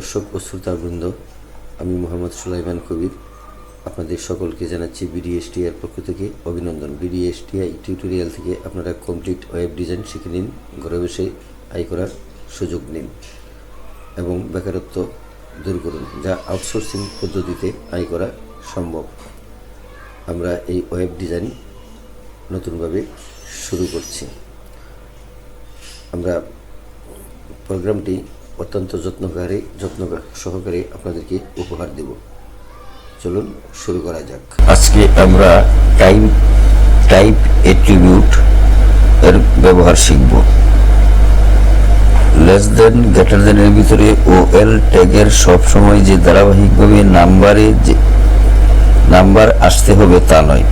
দর্শক ও শ্রোতাবৃন্দ, আমি মোহাম্মদ সুলাইমান কবির আপনাদের সকলকে জানাচ্ছি বিডিএসটিআই পক্ষ থেকে অভিনন্দন। বিডিএসটিআই টিউটোরিয়াল থেকে আপনারা কমপ্লিট ওয়েব ডিজাইন শিখে নিন, ঘরে বসে আয় করার সুযোগ নিন এবং বেকারত্ব দূর করুন, যা আউটসোর্সিং পদ্ধতিতে আয় করা সম্ভব। আমরা এই ওয়েব ডিজাইন নতুনভাবে শুরু করছি। আমরা প্রোগ্রামটি অত্যন্ত যত্ন সহকারে আপনাদেরকে উপহার দেব। চলুন শুরু করা যাক। আজকে আমরা টাইপ অ্যাট্রিবিউট এর ব্যবহার শিখব। লেস দেন, গ্রেটার দেন এর ভিতরে ওএল ট্যাগের সবসময় যে ধারাবাহিকভাবে নাম্বার আসতে হবে তা নয়।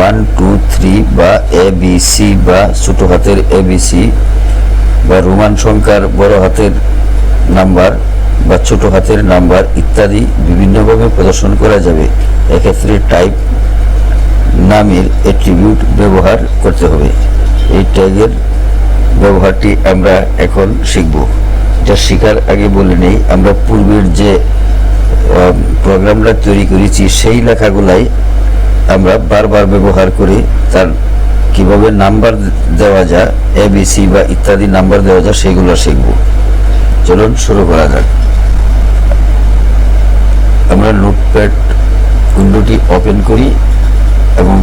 1 2 3 বা ABC বা ছোট হাতের ABC বা রোমান সংখ্যার বড় হাতের নাম্বার বা ছোট হাতের নাম্বার ইত্যাদি বিভিন্নভাবে প্রদর্শন করা যাবে। এক্ষেত্রে টাইপ নামের অ্যাট্রিবিউট ব্যবহার করতে হবে। এই ট্যাগের ব্যবহারটি আমরা এখন শিখব। এটা শেখার আগে বলে নেই, আমরা পূর্বের যে প্রোগ্রামটা তৈরি করেছি সেই লেখাগুলাই আমরা বারবার ব্যবহার করে তার কিভাবে নাম্বার দেওয়া যায়, ABC বা ইত্যাদি নাম্বার দেওয়া যায়, সেগুলো শিখব। চলুন শুরু করা যাক। আমরা নোটপ্যাড উইন্ডোটি ওপেন করি এবং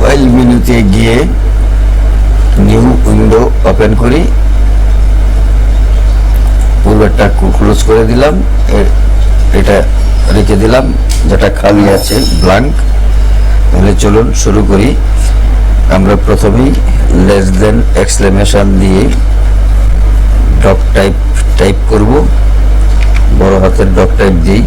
ফাইল মেনুতে গিয়ে নিউ উইন্ডো ওপেন করি। পূর্বেরটা ক্লোজ করে দিলাম, এটা রেখে দিলাম যেটা খালি আছে, ব্ল্যাঙ্ক। তাহলে চলুন শুরু করি। আমরা প্রথমেই লেস দেন এক্সক্লেমেশন দিয়ে ডক টাইপ করব। বড় হাতের ডক টাইপ দিই,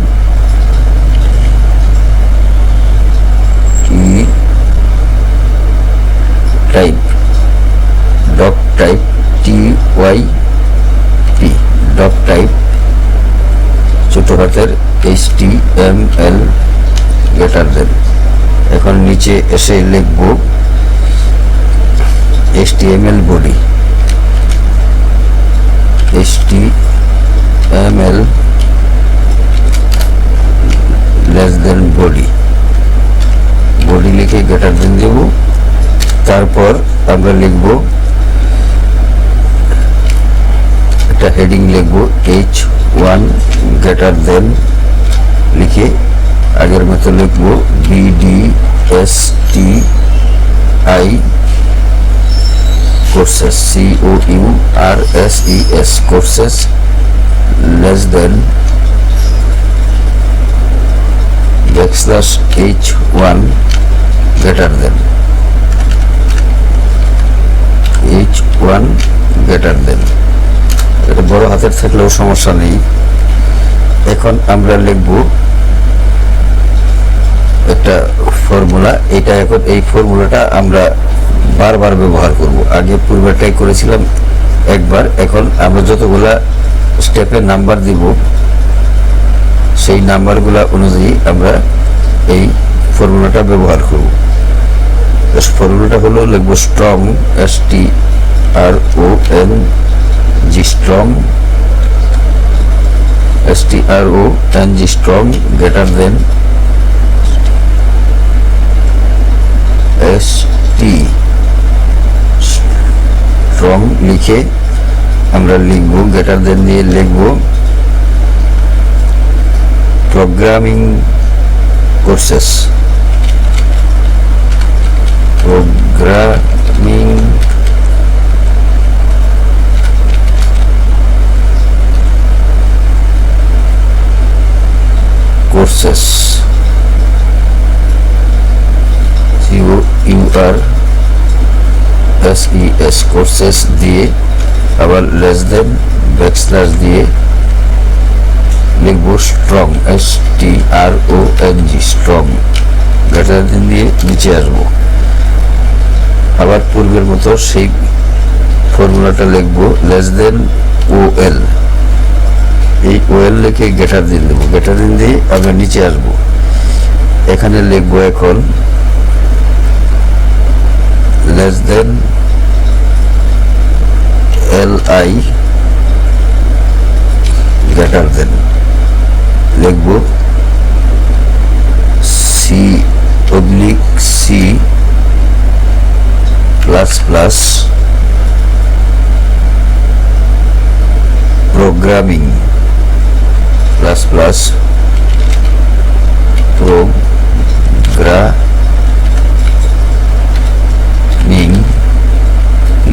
doctype TYP, doctype ছোট হাতের HTML গ্রেটার দেন। এখন নিচে এসে লিখব HTML body, HTML less than body লিখে গ্রেটার দেন দেব। তারপর আমরা লিখব একটা হেডিং লিখব H1 গ্রেটার দেন লিখে আগের মতো লিখব BDSTI courses, COURSES courses less than \H1 greater than H1 greater than। এটা বড় হাতের থাকলেও সমস্যা নেই। এখন আমরা লিখব একটা ফর্মুলা। এখন এই ফর্মুলাটা আমরা বারবার ব্যবহার করব। আগে পূর্বেরটাই করেছিলাম একবার, এখন আমরা যতগুলা স্টেপের নাম্বার দিব সেই নাম্বারগুলা অনুযায়ী আমরা এই ফর্মুলাটা ব্যবহার করব। ফর্মুলাটা হলো লিখব strong, STRONG, strong greater than ST strong লিখে আমরা লিখব গ্রেটার দেন দিয়ে লিখব প্রোগ্রামিং কোর্সেস, COURSES কোর্সেস দিয়ে আবার লেস দেন ব্যাকস্ল্যাশ দিয়ে লিখব strong, STRONG strong greater than দিয়ে নিচে আসবো। আবার পূর্বের মতো সেই ফর্মুলাটা লিখব লেস দেন OL, এই OL লিখে গ্রেটার দেন দেবো। গ্রেটার দেন দিয়ে আমরা নিচে আসবো। এখানে লিখব এখন less than LI greater than লিখব C oblique C plus plus programming plus plus programming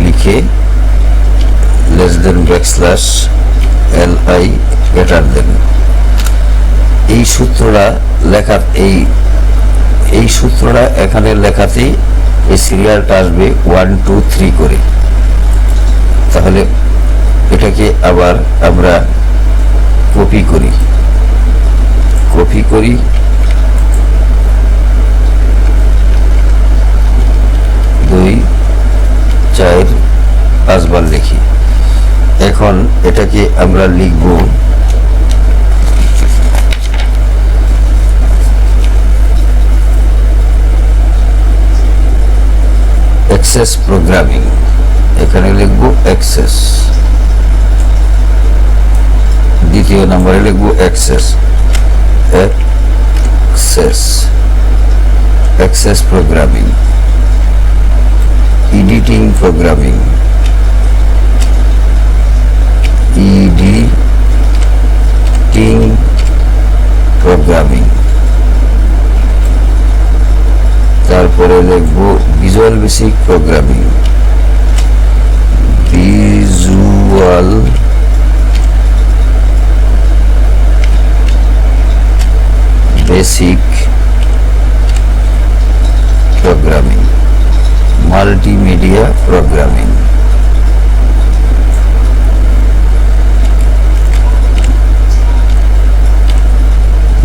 লিখে less than backslash li greater than. এই সূত্রটা লেখার এই সূত্রটা এখানে লেখাতেই এই সিরিয়ালটা আসবে 1 2 3 করে। তাহলে এটাকে আবার আমরা কপি করি 2 4 5 বার লিখি। এখন এটাকে আমরা লিখব এক্সেস প্রোগ্রামিং, এখানে লিখব এক্সেস, দ্বিতীয় নম্বরে লিখব এক্সেস প্রোগ্রামিং, এডিটিং প্রোগ্রামিং, তারপরে লিখব visual basic programming, visual basic programming, multimedia programming,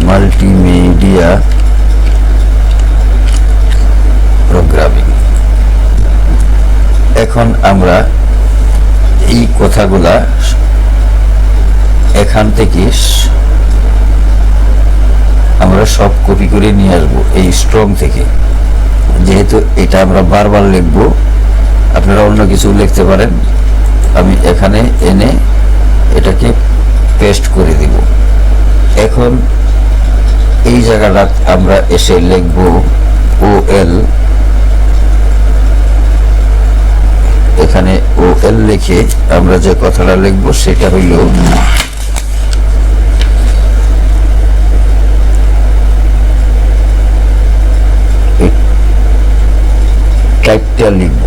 multimedia programming. এখন আমরা এই কথাগুলা এখান থেকে আমরা সব কপি করে নিয়ে আসবো এই স্ট্রং থেকে। যেহেতু এটা আমরা বারবার লিখব, আপনারা অন্য কিছু লিখতে পারেন, আমি এখানে এনে এটাকে পেস্ট করে দিব। এখন এই জায়গাটা আমরা এসে লিখব OL, এখানে OL লিখে আমরা যে কথাটা লিখব সেটা হইল টাইপটা লিখব।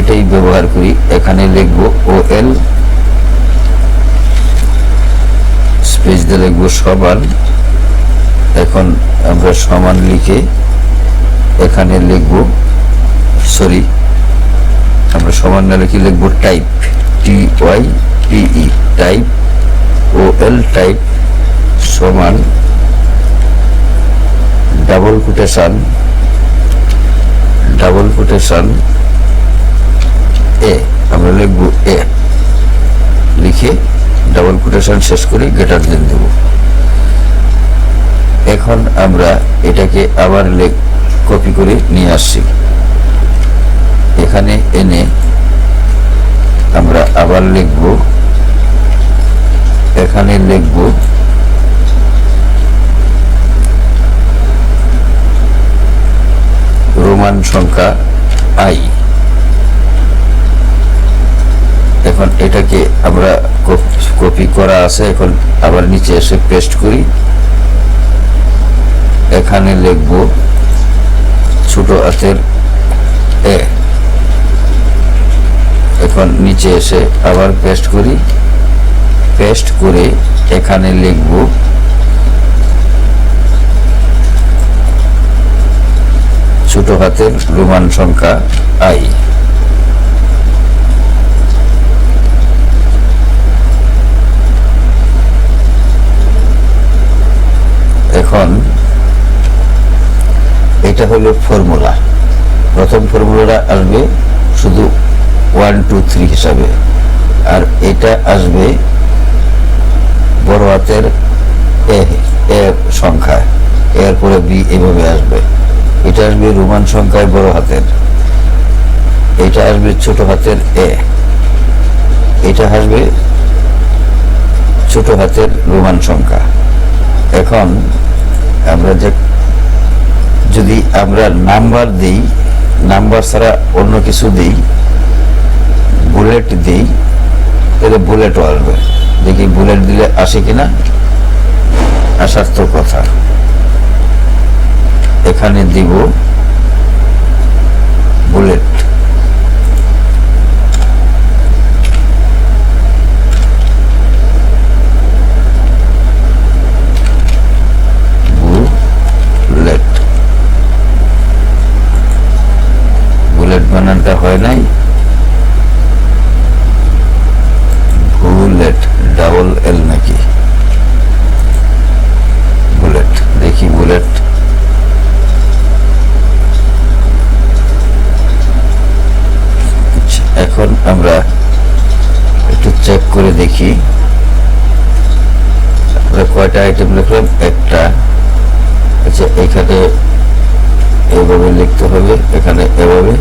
এটাই ব্যবহার করি। এখানে লিখব OL স্পেস দিয়ে লিখব সমান। এখন আমরা সমান লিখে এখানে লিখব আমরা সমান না লিখে লিখব type, TYPE type, OL type সমান ডাবল কোটেশন এ, আমরা লিখব এ লিখে ডাবল কোটেশন শেষ করে গ্রেটার দেন দেব। এখন আমরা এটাকে আবার কপি করে নিয়ে আসছি, এখানে এনে আমরা আবার লিখব, এখানে লিখব রোমান সংখ্যা I। এখন এটাকে আমরা কপি করা আছে, এখন আবার নিচে এসে পেস্ট করি, এখানে লিখব ছোট হাতের এ এখন নিচে এসে আবার পেস্ট করি, পেস্ট করে এখানে লিখব ছোট হাতের রোমান সংখ্যা আই। এখন এটা হলো ফর্মুলা। প্রথম ফর্মুলাটা আসবে শুধু 1 2 3 হিসাবে, আর এটা আসবে বড় হাতের এ সংখ্যা, এরপরে বি, এভাবে আসবে। এটা আসবে রোমান সংখ্যায় বড় হাতের, এটা আসবে ছোট হাতের এ, এটা আসবে ছোট হাতের রোমান সংখ্যা। এখন আমরা যদি আমরা নাম্বার দিই, নাম্বার ছাড়া অন্য কিছু দিই, বুলেট দিই, তাহলে বুলেটও আসবে। দেখি বুলেট দিলে আসে কিনা, আসার তো কথা। এখানে দিব বুলেট, বুলেট বানানটা হয় নাই, বুলেট ডাবল এল নাকি, বুলেট। দেখি বুলেট, এখন আমরা একটু চেক করে দেখি আমরা কয়টা আইটেম লিখলাম। একটা, আচ্ছা এখানে এভাবে লিখতে হবে, এখানে এভাবে,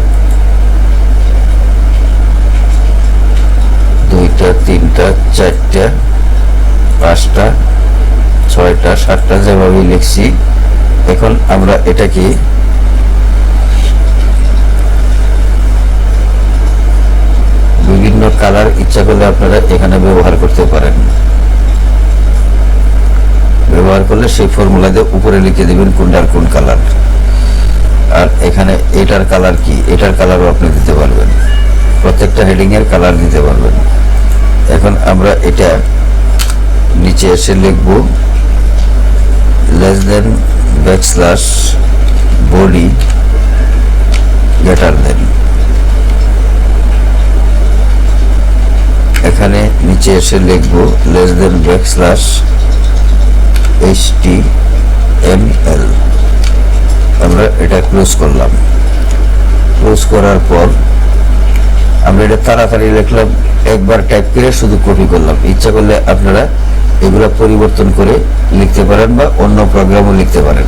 দুইটা, তিনটা, চারটা, পাঁচটা, ছয়টা, সাতটা, যেভাবে লিখছি। এখন আমরা এটাকে বিভিন্ন কালার ইচ্ছা করলে আপনারা এখানে ব্যবহার করতে পারেন। ব্যবহার করলে সেই ফর্মুলা দিয়ে উপরে লিখে দেবেন কোনটার কোন কালার, আর এখানে এটার কালার কি, এটার কালারও আপনি দিতে পারবেন, প্রত্যেকটা হেডিং এর কালার দিতে পারবেন। এখন আমরা এটা নিচে এসে লিখব less than backslash body greater than. এখানে নিচে এসে লিখব লেস দেন ব্যাকস্ল্যাশ HTML। আমরা এটা ক্লোজ করলাম। ক্লোজ করার পর আমরা এটা তাড়াতাড়ি লিখলাম, একবার টাইপ করে শুধু কপি করলাম। ইচ্ছা করলে আপনারা এগুলো পরিবর্তন করে লিখতে পারেন বা অন্য প্রোগ্রামও লিখতে পারেন।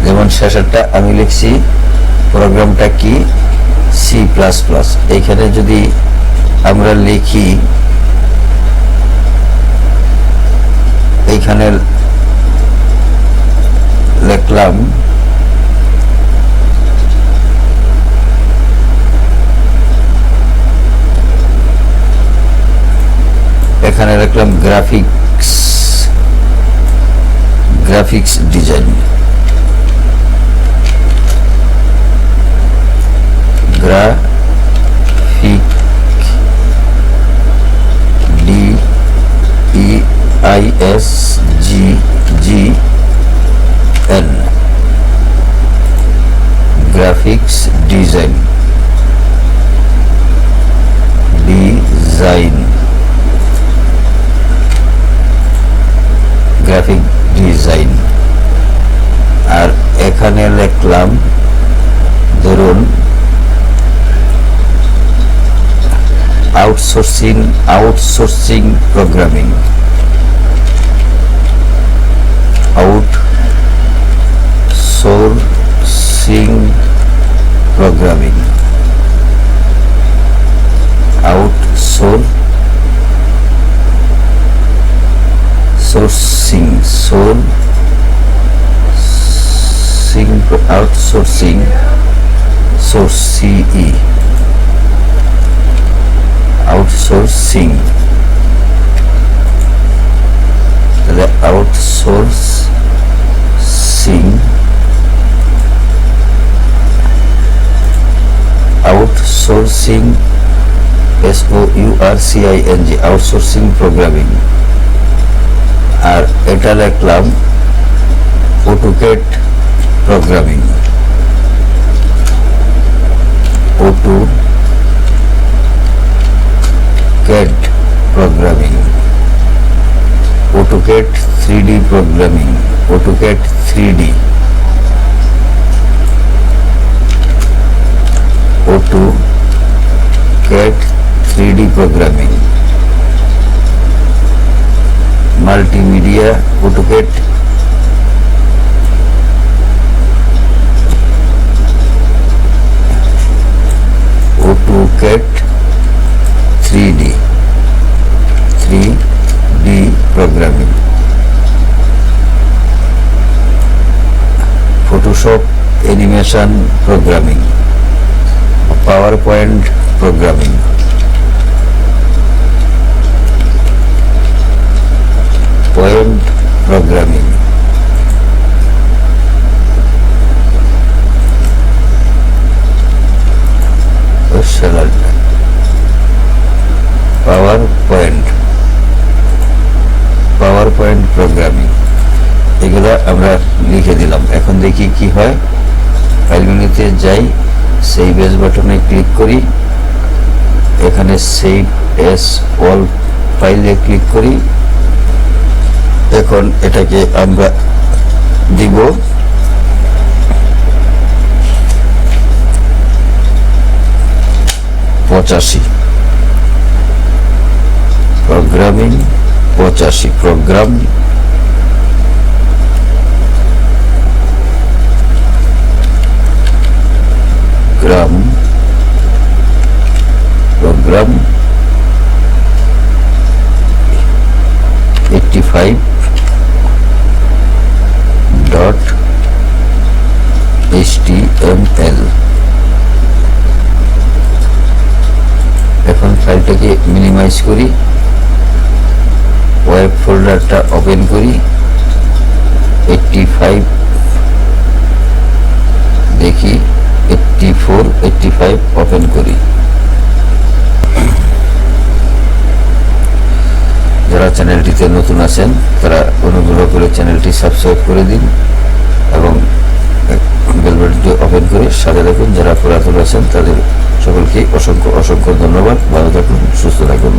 যেমন শেষেরটা আমি লিখছি, প্রোগ্রামটা কি, C++। এইখানে যদি আমরা লিখি, এইখানে লিখলাম এখানে লিখলাম graphics design, graphic DEISGGN, graphics design, graphic design. আর এখানে লিখলাম ধরুন outsourcing programming, outsourcing programming, outsourcing CE, outsourcing, তাহলে আউটসোর্সিং SOURCING, আউটসোর্সিং প্রোগ্রামিং। আর এটা লিখলাম AutoCAD programming. AutoCAD programming, AutoCAD 3D programming, AutoCAD 3D, AutoCAD 3D programming, multimedia, AutoCAD AutoCAD 3D programming, Photoshop animation programming, PowerPoint programming, point programming, PowerPoint programming. এগুলো আমরা লিখে দিলাম। এখন দেখি কি হয়। ফাইল মেনুতে যাই, সেভ এজ বাটনে ক্লিক করি, এখানে সেভ এজ অল ফাইলে ক্লিক করি। এখন এটাকে আমরা দিব 85 প্রোগ্রামিং, 85 প্রোগ্রাম, প্রোগ্রাম 85.html। এখন ফাইলটাকে মিনিমাইজ করি, ওয়েব ফোল্ডারটা ওপেন করি, 85 দেখি, 85 ওপেন করি। যারা চ্যানেলটিতে নতুন আছেন তারা অনুগ্রহ করে চ্যানেলটি সাবস্ক্রাইব করে দিন এবং বেল বাটনটি ওপেন করে সাথে রাখুন। যারা পুরাতন আছেন তাদের সকলকে অসংখ্য ধন্যবাদ। ভালো থাকুন, সুস্থ থাকুন।